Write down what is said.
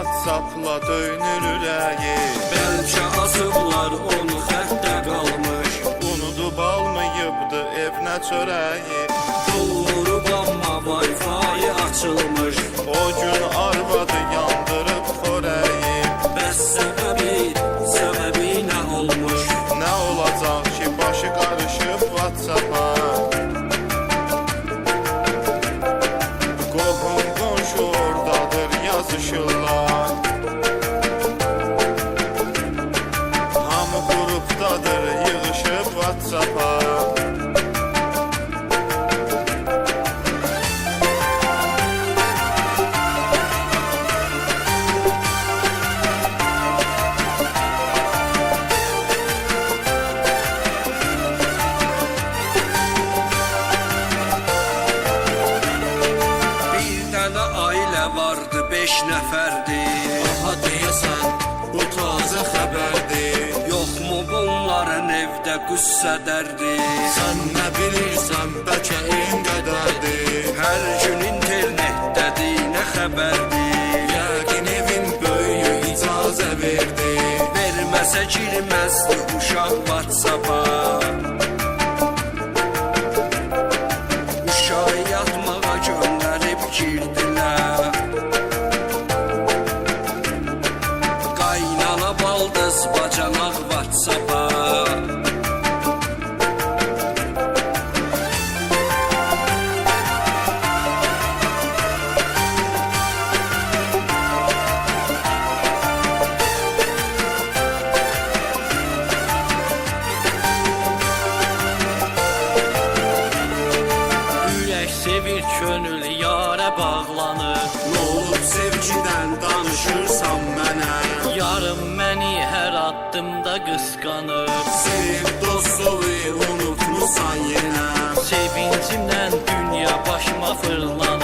WhatsApp'la dönür ürəyi. Bəlkə azıblar onu xəttə qalmış, Unudub almayıbdı evinə çörəyi. doldurub amma Wi-Fi açılmış. O gün arvadı yandırıb xörəyi. Bəs səbəbi nə olmuş? Nə olacaq ki, başı qarışıb WhatsApp'a. Qohum qonşu ordadır, yazışırlar. Hamı qrupdadır, yığışıb WhatsApp'a. Vardı 5 nəfərdi. Aha deyəsən, bu tazə xəbərdir. Yoxmu bunların evdə qüssədərdi? Sən nə bilirsən, bəlkə en qədərdir. Hər gün internetdədir, nə xəbərdir? Yəqin evin böyüyü icazə verdi. Verməsə girməzdi uşaq WhatsApp'a. Uşağı yatmağa göndərib girdilər. Qaynana baldız bacanaq WhatsApp'a. Sevir könül yara bağlanır. N'olub sevgidən danışırsan mənə. Yarım məni hər addımda qısqanır. Sevib dostovu unutmusan yenə. Sevincimdən dünya başıma fırlanır.